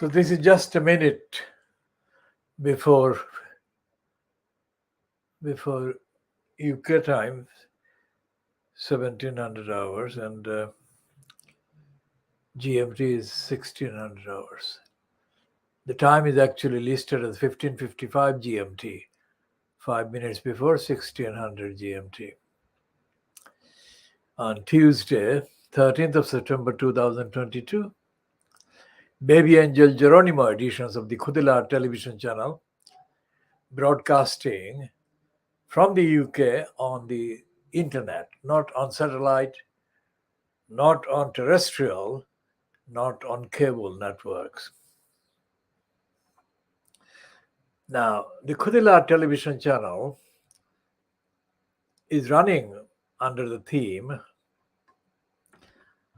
So this is just a minute before UK time, 1700 hours, and GMT is 1600 hours. The time is actually listed as 1555 GMT, 5 minutes before 1600 GMT. On Tuesday, 13th of September 2022, Baby Angel Geronimo editions of the Khoodeelaar television channel, broadcasting from the UK on the internet, not on satellite, not on terrestrial, not on cable networks. Now, the Khoodeelaar television channel is running under the theme,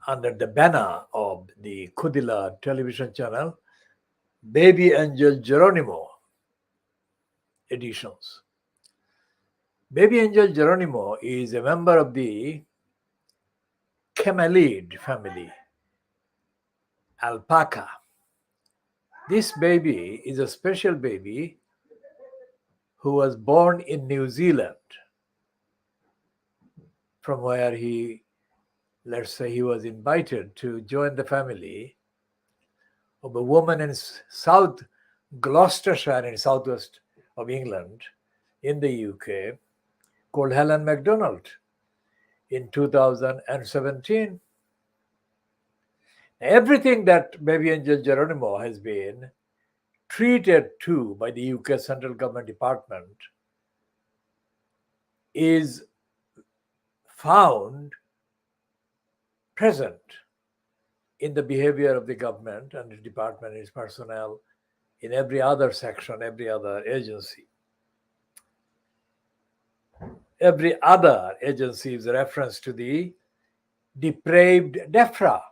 under the banner of the Khoodeelaar television channel, Baby Angel Geronimo editions. Baby Angel Geronimo is a member of the camelid family, alpaca. This baby is a special baby who was born in New Zealand, from where let's say he was invited to join the family of a woman in South Gloucestershire in southwest of England in the UK called Helen MacDonald in 2017. Everything that Baby Angel Geronimo has been treated to by the UK Central Government Department is found present in the behavior of the government and its department, its personnel, in every other section, every other agency. Every other agency is a reference to the depraved DEFRA.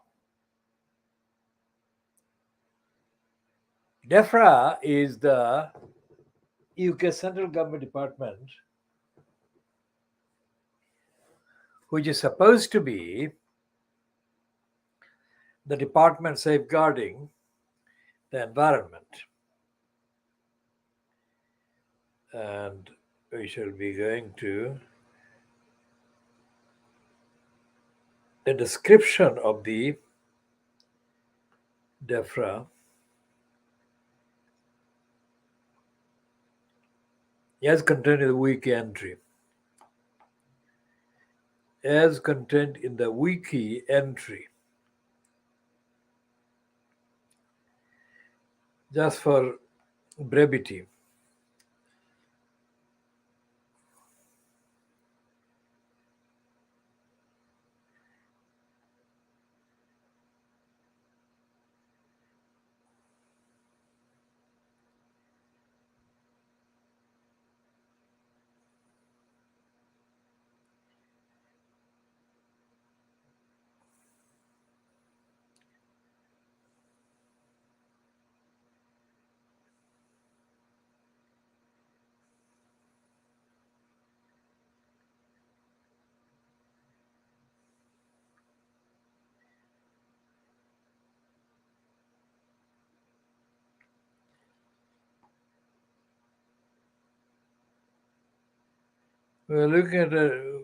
DEFRA is the UK Central Government Department, which is supposed to be the department safeguarding the environment. And we shall be going to the description of the DEFRA as contained in the wiki entry. As contained in the wiki entry. Just for brevity. We're looking at a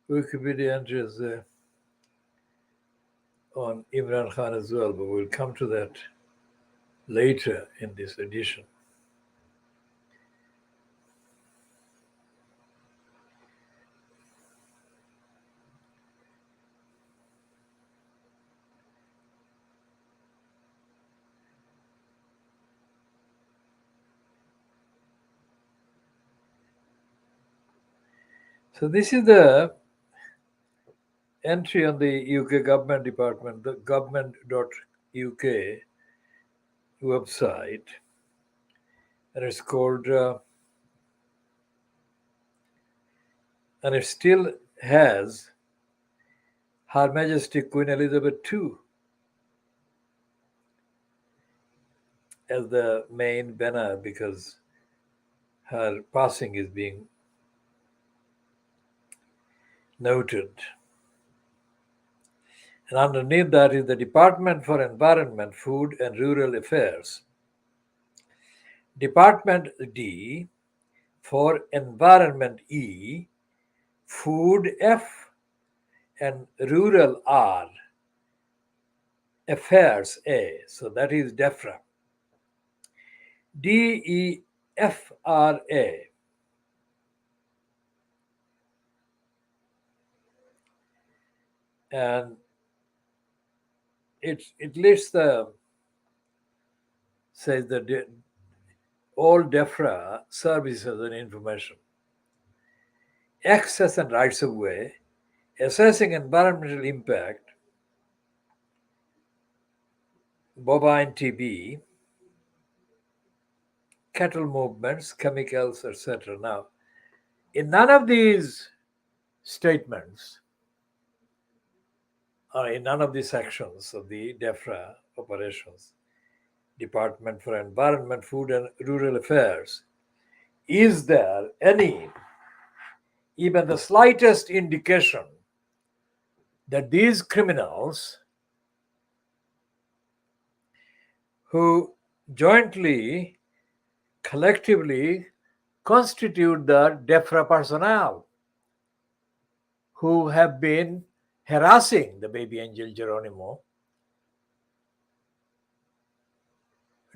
Wikipedia entries on Imran Khan as well, but we'll come to that later in this edition. So this is the entry on the UK government department, the government.uk website, and it's called, and it still has Her Majesty Queen Elizabeth II as the main banner because her passing is being noted. And underneath that is the Department for Environment, Food and Rural Affairs. Department D for Environment E, Food F, and Rural R, Affairs A. So that is DEFRA. DEFRA. And it lists says that all DEFRA services and information, access and rights of way, assessing environmental impact, bovine TB, cattle movements, chemicals, etc. Now, in none of these statements or in none of the sections of the DEFRA operations, Department for Environment, Food and Rural Affairs, is there any, even the slightest indication that these criminals who jointly, collectively constitute the DEFRA personnel who have been harassing the baby angel Geronimo,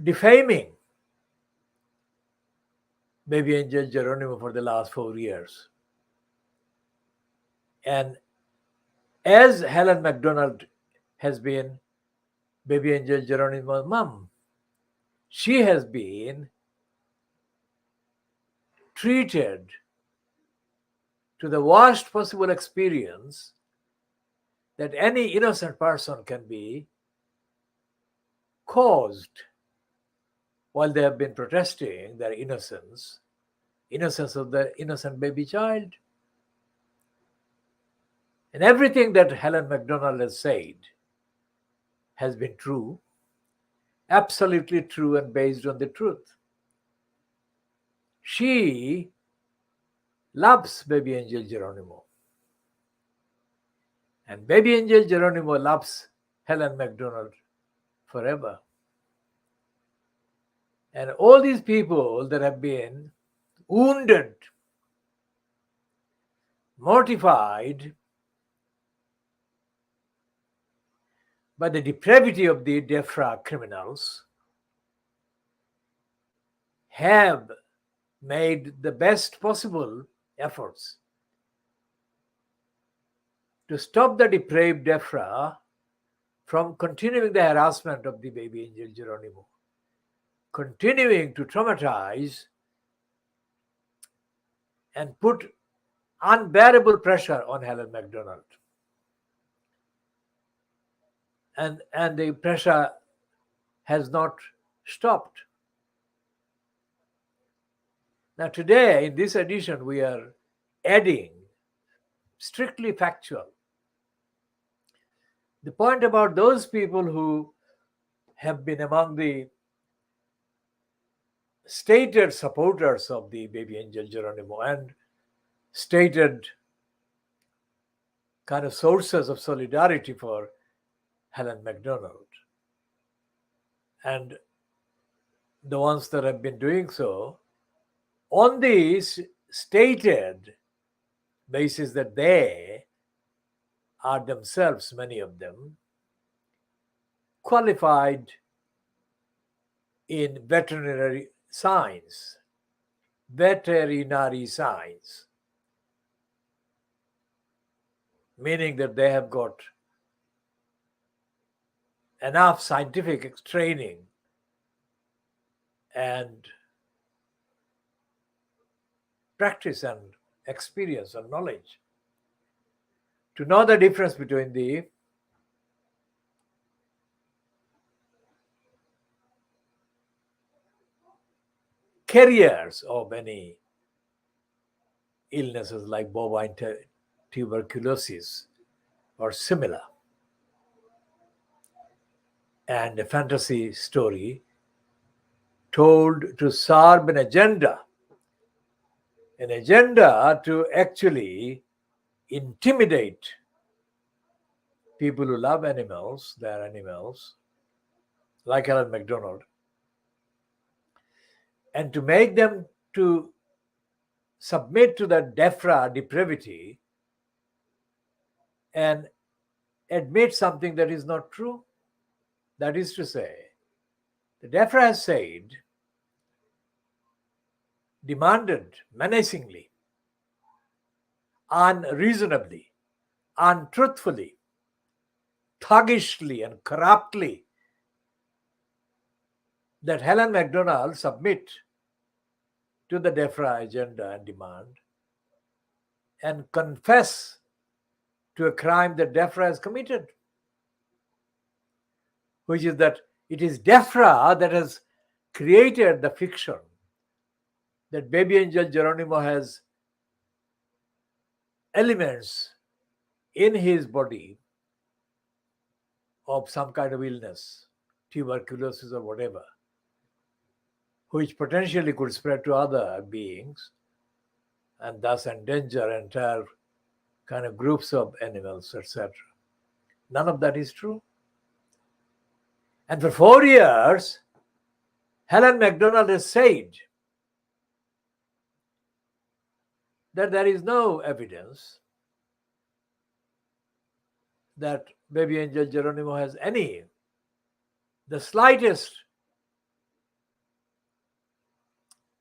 defaming baby angel Geronimo for the last 4 years. And as Helen MacDonald has been baby angel Geronimo's mom, she has been treated to the worst possible experience that any innocent person can be caused while they have been protesting their innocence of the innocent baby child. And everything that Helen MacDonald has said has been true, absolutely true and based on the truth. She loves baby angel Geronimo. And baby angel Geronimo loves Helen MacDonald forever. And all these people that have been wounded, mortified by the depravity of the DEFRA criminals, have made the best possible efforts to stop the depraved DEFRA from continuing the harassment of the baby angel Geronimo, continuing to traumatize and put unbearable pressure on Helen MacDonald. And the pressure has not stopped. Now today, in this edition, we are adding strictly factual. The point about those people who have been among the stated supporters of the baby angel Geronimo and stated kind of sources of solidarity for Helen MacDonald, and the ones that have been doing so on the stated basis that they are themselves, many of them, qualified in veterinary science, meaning that they have got enough scientific training and practice and experience and knowledge to know the difference between the carriers of any illnesses like bovine tuberculosis or similar. And a fantasy story told to serve an agenda to actually intimidate people who love animals, their animals, like Alan MacDonald, and to make them to submit to the depravity and admit something that is not true. That is to say, the DEFRA has said, demanded menacingly, unreasonably, untruthfully, thuggishly, and corruptly that Helen MacDonald submit to the DEFRA agenda and demand and confess to a crime that DEFRA has committed, which is that it is DEFRA that has created the fiction that baby angel Geronimo has elements in his body of some kind of illness, tuberculosis or whatever, which potentially could spread to other beings and thus endanger entire kind of groups of animals, etc. None of that is true. And for 4 years, Helen MacDonald has said that there is no evidence that baby angel Geronimo has the slightest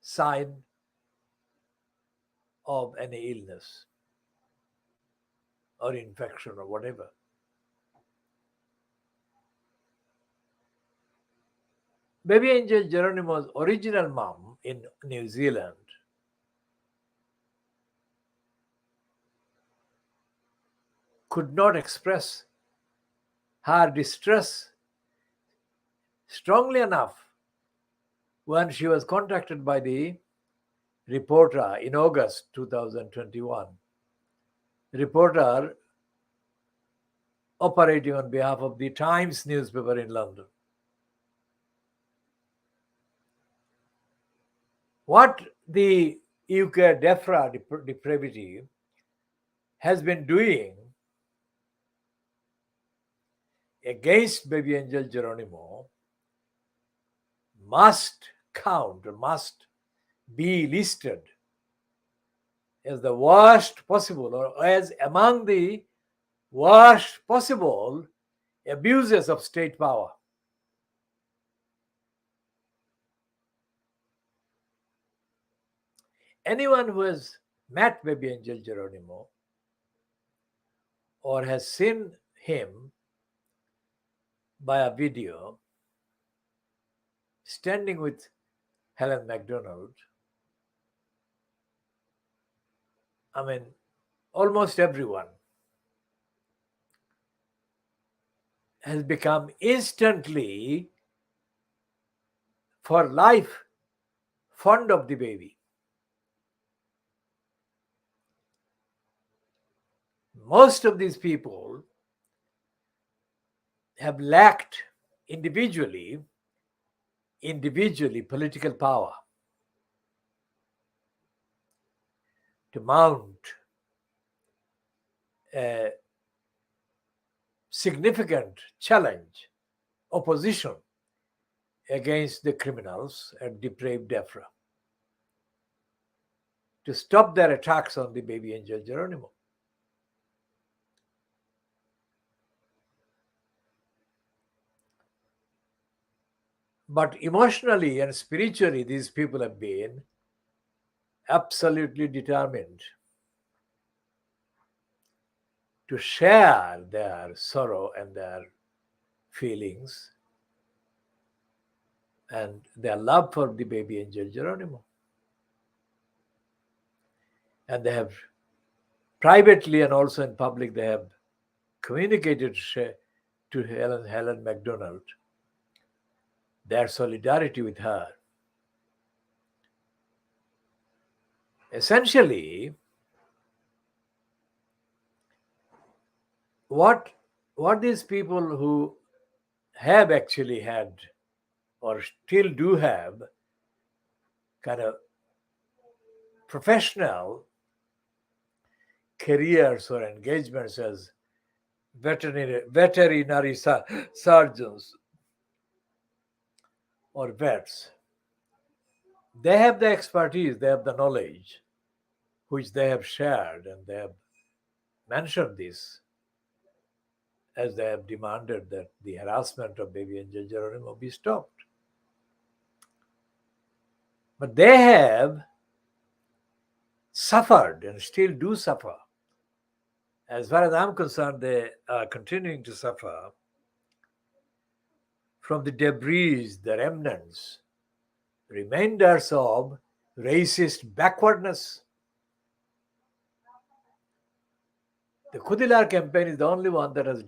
sign of any illness or infection or whatever. Baby angel Geronimo's original mom in New Zealand could not express her distress strongly enough when she was contacted by the reporter in August 2021. Reporter operating on behalf of the Times newspaper in London. What the UK DEFRA depravity has been doing against baby angel Geronimo must count, must be listed as the worst possible, or as among the worst possible abuses of state power. Anyone who has met baby angel Geronimo or has seen him by a video standing with Helen MacDonald, almost everyone has become instantly, for life, fond of the baby. Most of these people have lacked individually political power to mount a significant challenge, opposition against the criminals at depraved DEFRA to stop their attacks on the baby angel Geronimo. But emotionally and spiritually, these people have been absolutely determined to share their sorrow and their feelings and their love for the baby angel Geronimo. And they have privately and also in public, they have communicated to Helen MacDonald their solidarity with her. Essentially, what these people who have actually had or still do have kind of professional careers or engagements as veterinary surgeons or vets. They have the expertise, they have the knowledge, which they have shared, and they have mentioned this as they have demanded that the harassment of baby angel Geronimo be stopped. But they have suffered and still do suffer. As far as I'm concerned, they are continuing to suffer from the debris, the remnants, remainders of racist backwardness. The Khoodeelaar campaign is the only one that has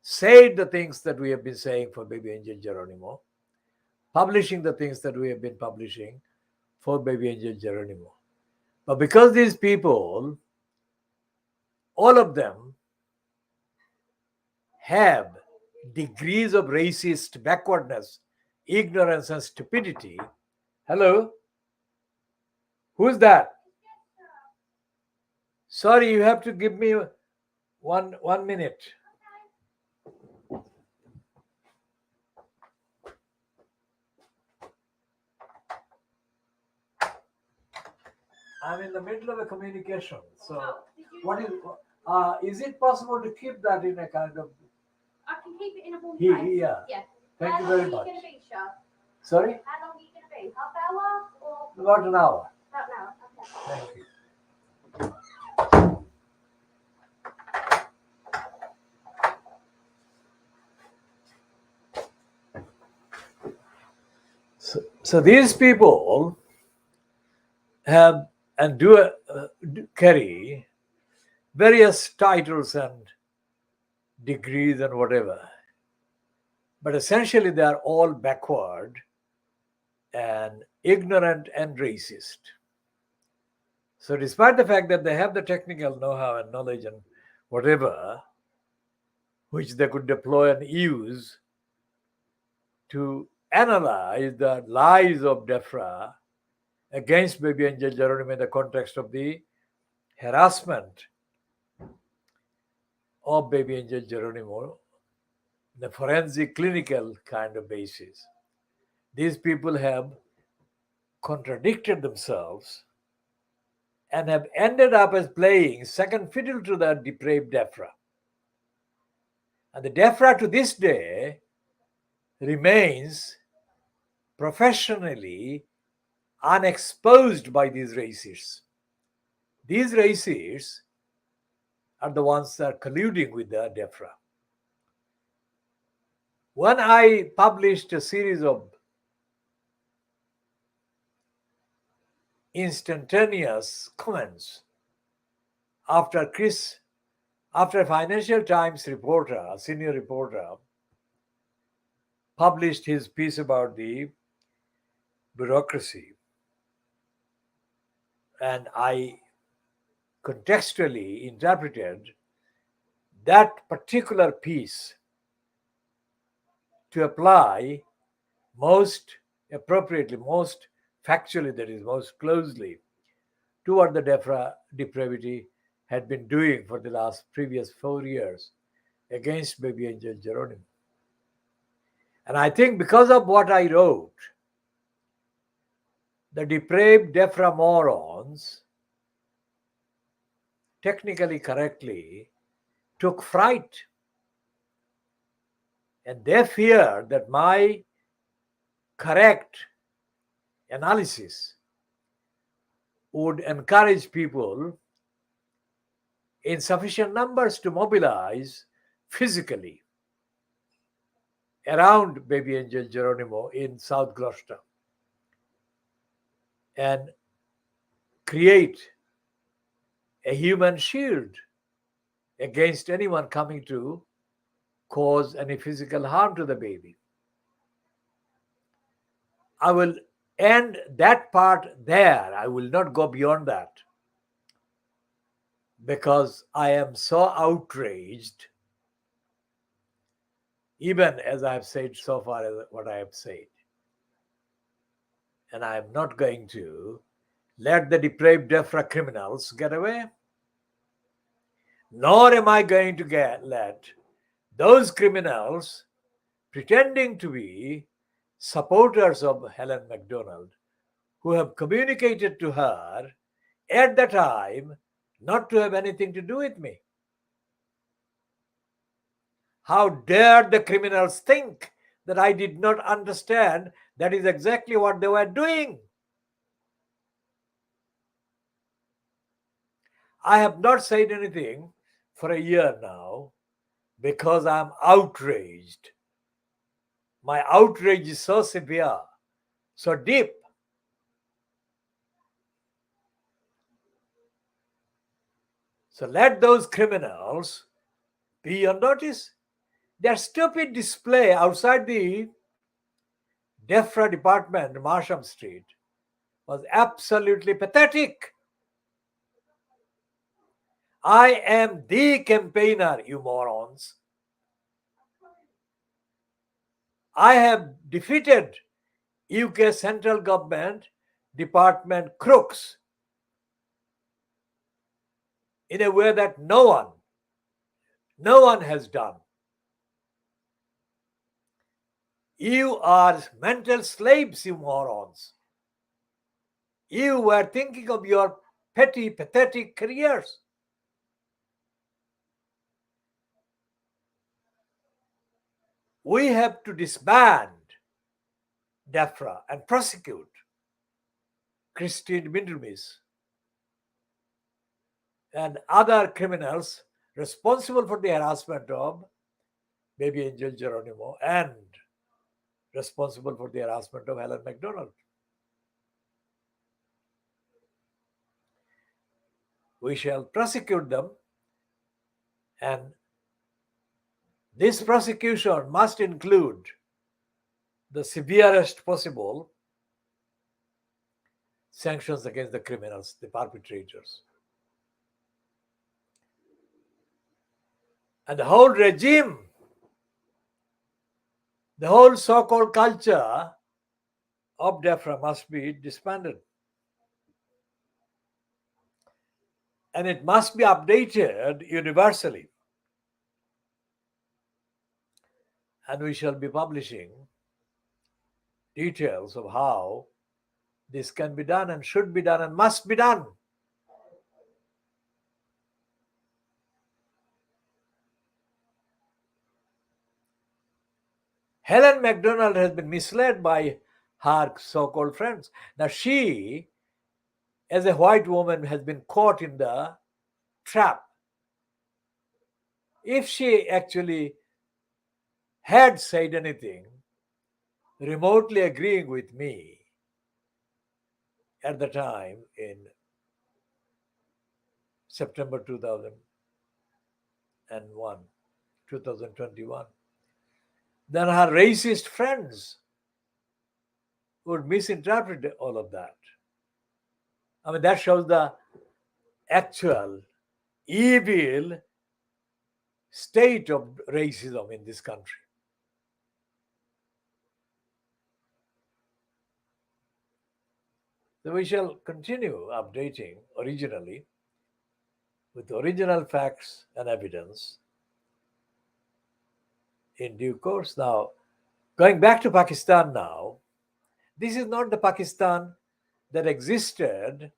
said the things that we have been saying for baby angel Geronimo, publishing the things that we have been publishing for baby angel Geronimo. But because these people, all of them, have degrees of racist backwardness, ignorance, and stupidity. Hello? Who's that? Sorry, you have to give me one minute. I'm in the middle of a communication. So, what is it possible to keep that in a kind of? I can keep it in a warm place. Yeah. Thank you very much. How long are you going to be, Shah? Sorry? How long are you going to be? Half hour or? About an hour. About an hour. Okay. Thank you. So these people have and do carry various titles and degrees and whatever, but essentially they are all backward and ignorant and racist. So despite the fact that they have the technical know-how and knowledge and whatever, which they could deploy and use to analyze the lies of DEFRA against baby angel Geronimo in the context of the harassment of baby angel Geronimo, the forensic clinical kind of basis. These people have contradicted themselves and have ended up as playing second fiddle to the depraved DEFRA. And the DEFRA to this day remains professionally unexposed by these racists. These racists are the ones that are colluding with the DEFRA. When I published a series of instantaneous comments after a Financial Times reporter, a senior reporter, published his piece about the bureaucracy, and I contextually interpreted that particular piece to apply most appropriately, most factually, that is, most closely to what the DEFRA depravity had been doing for the previous 4 years against baby angel Geronimo. And I think because of what I wrote, the depraved DEFRA morons technically correctly took fright. And they feared that my correct analysis would encourage people in sufficient numbers to mobilize physically around baby angel Geronimo in South Gloucester and create a human shield against anyone coming to cause any physical harm to the baby. I will end that part there. I will not go beyond that because I am so outraged, even as I have said so far as what I have said. And I am not going to let the depraved DEFRA criminals get away. Nor am I going to let those criminals pretending to be supporters of Helen Macdonald, who have communicated to her at the time not to have anything to do with me. How dare the criminals think that I did not understand that is exactly what they were doing? I have not said anything for a year now because I'm outraged. My outrage is so severe, so deep. So let those criminals be on notice. Their stupid display outside the DEFRA department, Marsham Street, was absolutely pathetic. I am the campaigner, you morons. I have defeated UK central government department crooks in a way that no one has done. You are mental slaves, you morons. You were thinking of your petty, pathetic careers. We have to disband DEFRA and prosecute Christine Mindermis and other criminals responsible for the harassment of baby Angel Geronimo and responsible for the harassment of Helen Macdonald. We shall prosecute them, and this prosecution must include the severest possible sanctions against the criminals, the perpetrators. And the whole regime, the whole so-called culture of DEFRA must be disbanded. And it must be updated universally. And we shall be publishing details of how this can be done and should be done and must be done. Helen Macdonald has been misled by her so-called friends. Now she, as a white woman, has been caught in the trap. If she actually had said anything remotely agreeing with me at the time in September 2021, then her racist friends would misinterpret all of that. I mean, that shows the actual evil state of racism in this country. So we shall continue updating originally with original facts and evidence in due course. Now, going back to Pakistan now, this is not the Pakistan that existed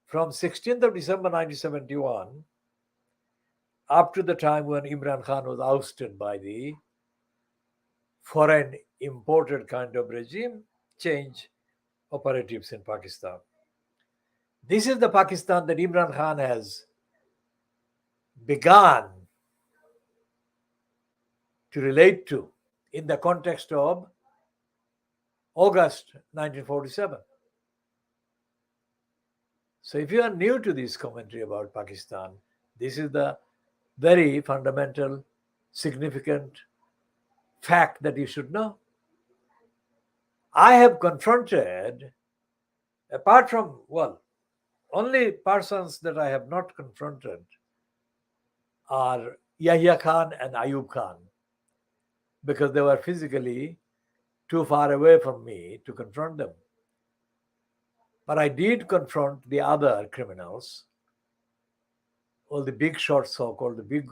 from 16th of December 1971 up to the time when Imran Khan was ousted by the foreign imported kind of regime change operatives in Pakistan. This is the Pakistan that Imran Khan has begun to relate to in the context of August 1947. So if you are new to this commentary about Pakistan, this is the very fundamental, significant fact that you should know. I have confronted, apart from, only persons that I have not confronted are Yahya Khan and Ayub Khan, because they were physically too far away from me to confront them. But I did confront the other criminals all the big shots, so-called the big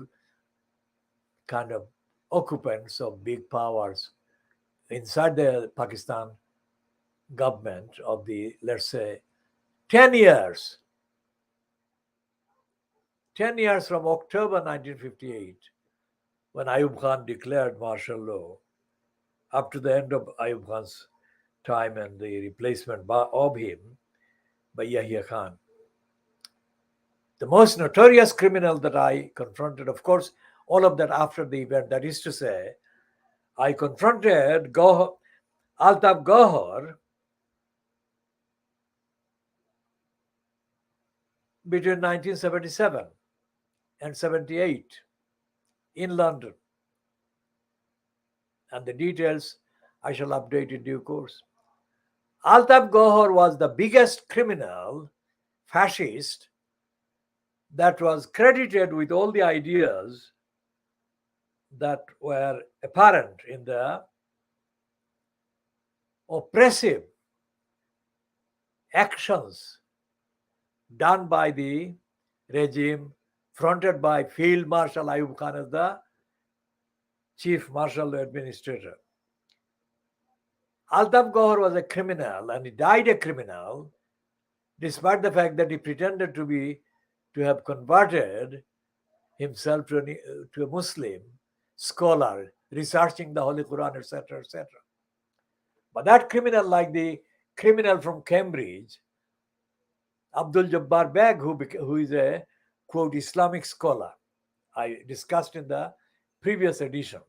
kind of occupants of big powers inside the Pakistan government of the, let's say, 10 years, 10 years from October 1958, when Ayub Khan declared martial law, up to the end of Ayub Khan's time and the replacement of him by Yahya Khan. The most notorious criminal that I confronted, of course, all of that after the event, that is to say, I confronted Altaf Gohar between 1977 and 78 in London. And the details I shall update in due course. Altaf Gohar was the biggest criminal, fascist, that was credited with all the ideas that were apparent in the oppressive actions done by the regime fronted by Field Marshal Ayub Khan as the chief martial administrator. Altaf Gohar was a criminal and he died a criminal despite the fact that he pretended to have converted himself to a Muslim scholar, researching the Holy Quran, etc., etc. But that criminal, like the criminal from Cambridge, Abdul Jabbar Beg, who is a, quote, Islamic scholar, I discussed in the previous edition.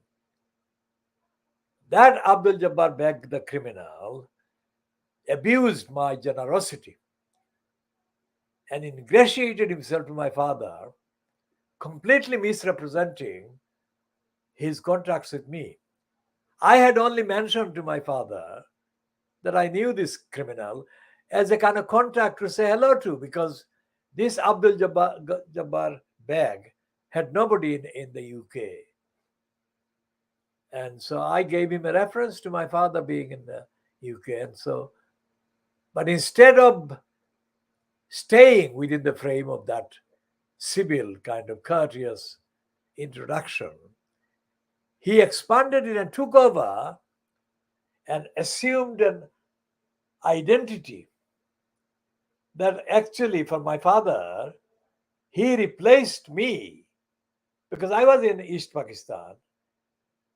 That Abdul Jabbar Beg, the criminal, abused my generosity and ingratiated himself to my father, completely misrepresenting his contracts with me. I had only mentioned to my father that I knew this criminal as a kind of contact to say hello to, because this Abdul Jabbar Beg had nobody in the UK. And so I gave him a reference to my father being in the UK. And so, but instead of staying within the frame of that civil kind of courteous introduction, he expanded it and took over and assumed an identity that actually for my father, he replaced me because I was in East Pakistan.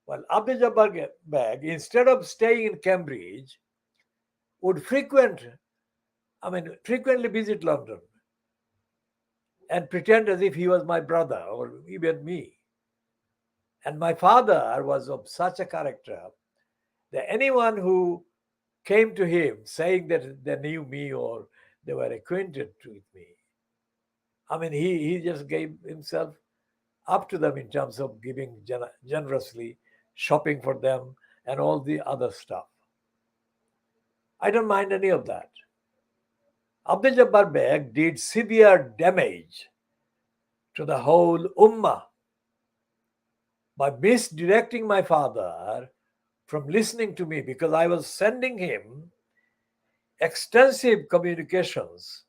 Well, Abdul Jabbar Beg, instead of staying in Cambridge, would frequently visit London and pretend as if he was my brother or even me. And my father was of such a character that anyone who came to him saying that they knew me or they were acquainted with me, he just gave himself up to them in terms of giving generously, shopping for them, and all the other stuff. I don't mind any of that. Abdul Jabbar Beg did severe damage to the whole ummah by misdirecting my father from listening to me, because I was sending him extensive communications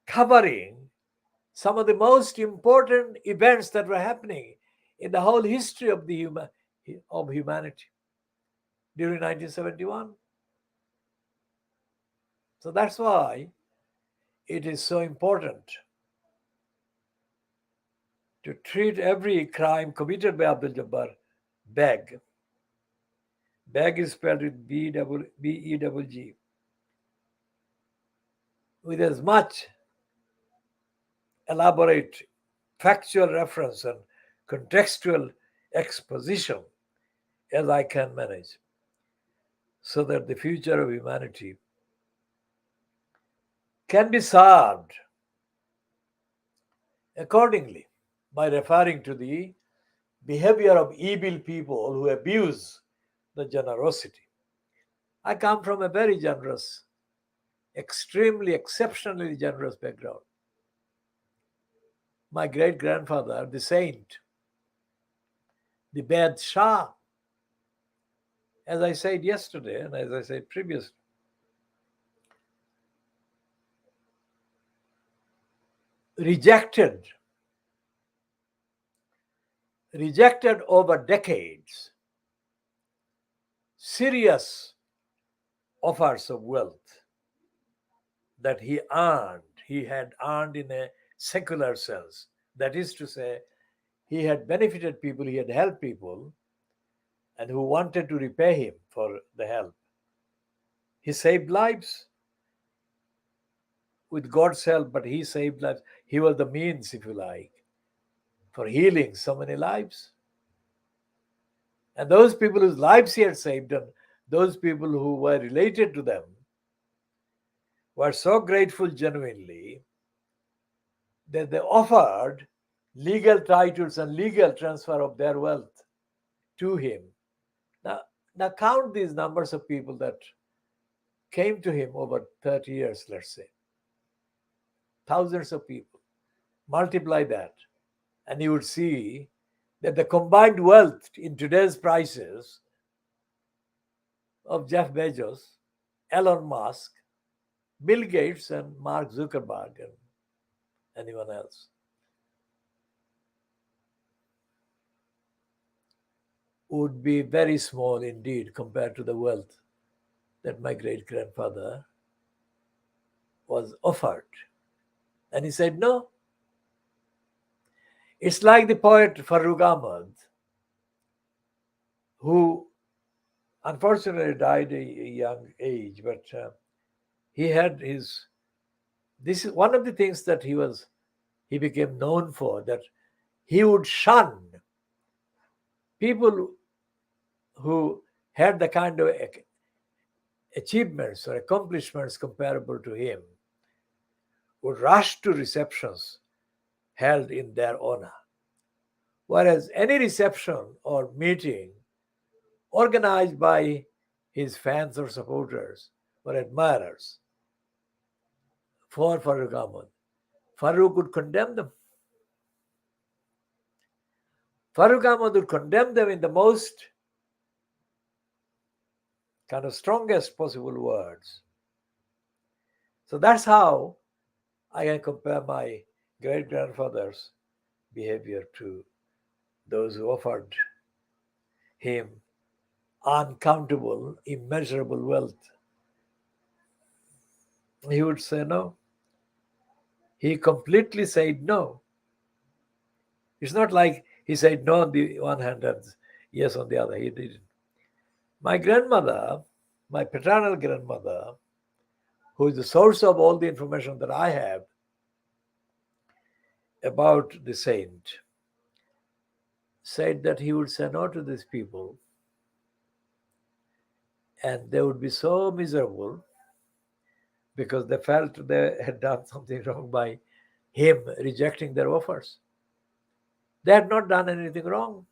covering some of the most important events that were happening in the whole history of humanity during 1971. So that's why it is so important to treat every crime committed by Abdul Jabbar Beg. Beg is spelled with B-E-G-G, with as much elaborate factual reference and contextual exposition as I can manage, so that the future of humanity can be served accordingly by referring to the behavior of evil people who abuse the generosity. I come from a very generous, extremely, exceptionally generous background. My great-grandfather, the saint, the Bad Shah, as I said yesterday and as I said previously, rejected over decades serious offers of wealth that he had earned in a secular sense. That is to say, he had benefited people, he had helped people, and who wanted to repay him for the help. He saved lives with God's help, but he saved lives. He was the means, if you like, for healing so many lives. And those people whose lives he had saved, and those people who were related to them, were so grateful genuinely that they offered legal titles and legal transfer of their wealth to him. Now count these numbers of people that came to him over 30 years, let's say. Thousands of people. Multiply that, and you would see that the combined wealth in today's prices of Jeff Bezos, Elon Musk, Bill Gates, and Mark Zuckerberg, and anyone else, would be very small indeed compared to the wealth that my great-grandfather was offered. And he said no. It's like the poet Farooq Ahmad, who unfortunately died at a young age, but he had his, this is one of the things that he became known for, that he would shun people who had the kind of achievements or accomplishments comparable to him, would rush to receptions held in their honor. Whereas any reception or meeting organized by his fans or supporters or admirers for Farooq Ahmad, Farooq would condemn them. Farooq Ahmad would condemn them in the most kind of strongest possible words. So that's how I can compare my great-grandfather's behavior to those who offered him uncountable, immeasurable wealth. He would say no. He completely said no. It's not like he said no on the one hand and yes on the other. He didn't. My grandmother, my paternal grandmother, who is the source of all the information that I have about the saint, said that he would say no to these people and they would be so miserable because they felt they had done something wrong by him rejecting their offers. They had not done anything wrong.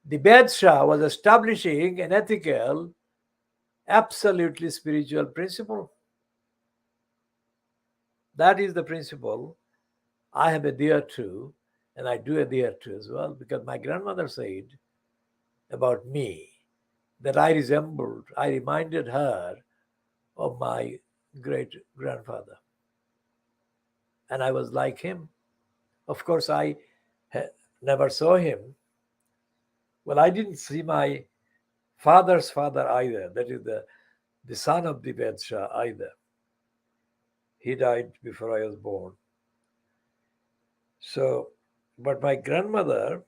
The Badshah was establishing an ethical, absolutely spiritual principle. That is the principle I have adhered to, and I do adhere to as well, because my grandmother said about me that I reminded her of my great-grandfather. And I was like him. Of course, I never saw him. Well, I didn't see my father's father either. That is the son of the Badshah either. He died before I was born. So, but my grandmother,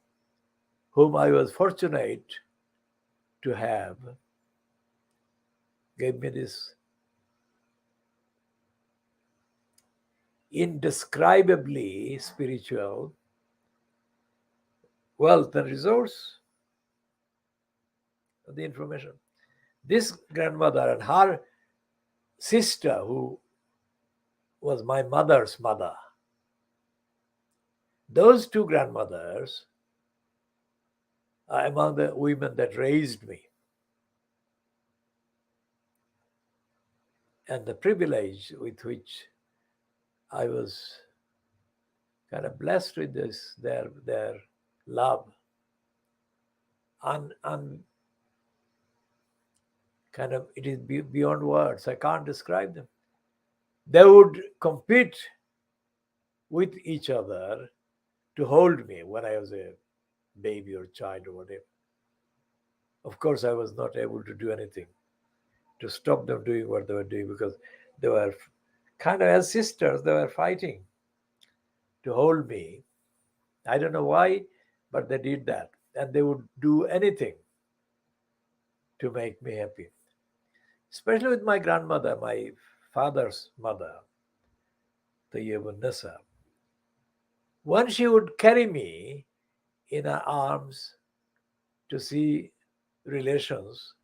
whom I was fortunate to have, gave me this indescribably spiritual wealth and resource of the information. This grandmother and her sister, who was my mother's mother, those two grandmothers are among the women that raised me. And the privilege with which I was kind of blessed with this, their love, and kind of, it is beyond words. I can't describe them. They would compete with each other to hold me when I was a baby or child or whatever. Of course, I was not able to do anything to stop them doing what they were doing because they were kind of as sisters, they were fighting to hold me. I don't know why, but they did that. And they would do anything to make me happy. Especially with my grandmother, my father's mother, the Nessa. Once she would carry me in her arms to see relations.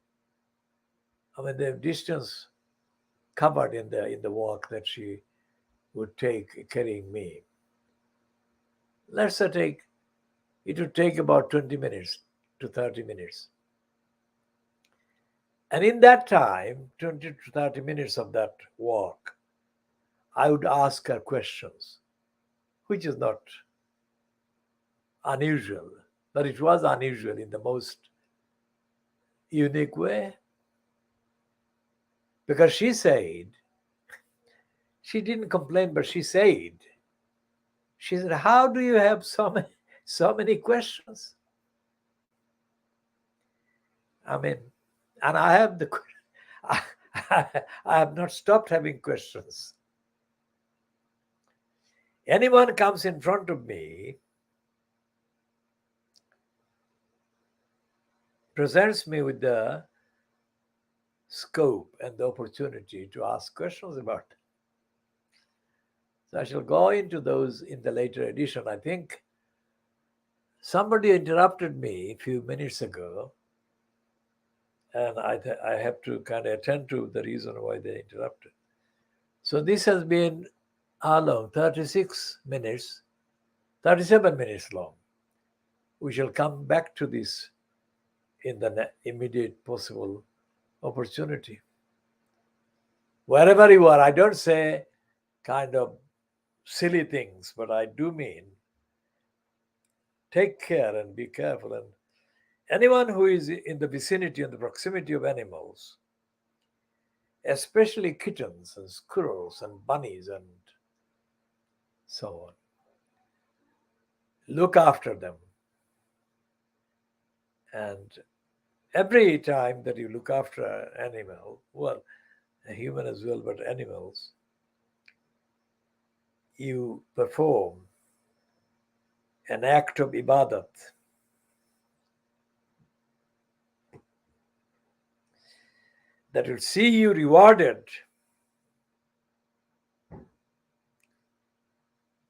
I mean, the distance covered in the walk that she would take carrying me. Let's say it would take about 20 minutes to 30 minutes. And in that time, 20 to 30 minutes of that walk, I would ask her questions, which is not unusual, but it was unusual in the most unique way. Because she said, she didn't complain, but she said, how do you have so many questions? I mean, and I have I have not stopped having questions. Anyone comes in front of me, presents me with the scope and the opportunity to ask questions about it. So I shall go into those in the later edition. I think somebody interrupted me a few minutes ago, and I have to kind of attend to the reason why they interrupted. So this has been how long? 36 minutes, 37 minutes long. We shall come back to this in the immediate possible opportunity. Wherever you are, I don't say kind of silly things, but I do mean take care and be careful. And anyone who is in the vicinity and the proximity of animals, especially kittens and squirrels and bunnies and so on, look after them. And every time that you look after an animal, well, a human as well, but animals, you perform an act of ibadat. That will see you rewarded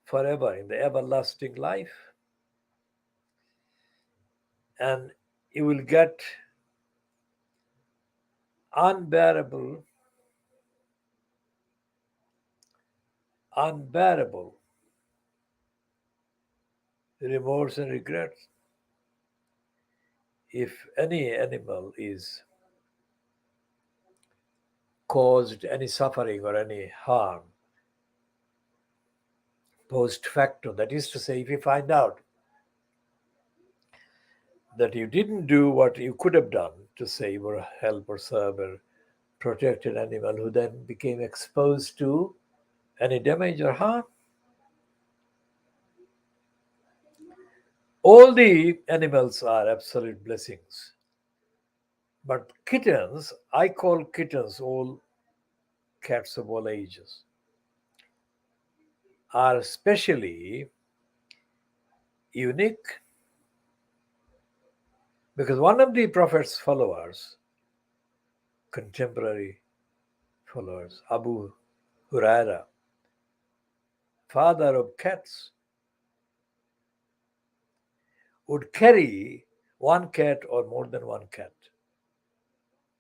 forever in the everlasting life. And you will get unbearable remorse and regret if any animal is caused any suffering or any harm post facto. That is to say, if you find out that you didn't do what you could have done to save or help or serve or protect an animal who then became exposed to any damage or harm, all the animals are absolute blessings. But kittens, I call kittens all cats of all ages, are especially unique because one of the Prophet's followers, contemporary followers, Abu Huraira, father of cats, would carry one cat or more than one cat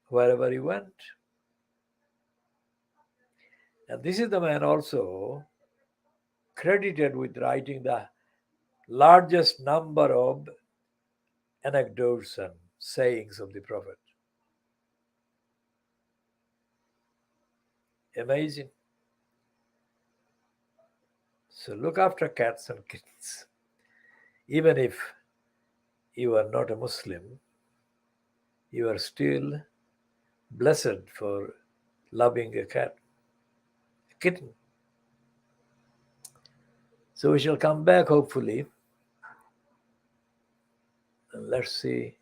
wherever he went. And this is the man also credited with writing the largest number of anecdotes and sayings of the Prophet. Amazing. So look after cats and kittens. Even if you are not a Muslim, you are still blessed for loving a cat, a kitten. So we shall come back hopefully. And let's see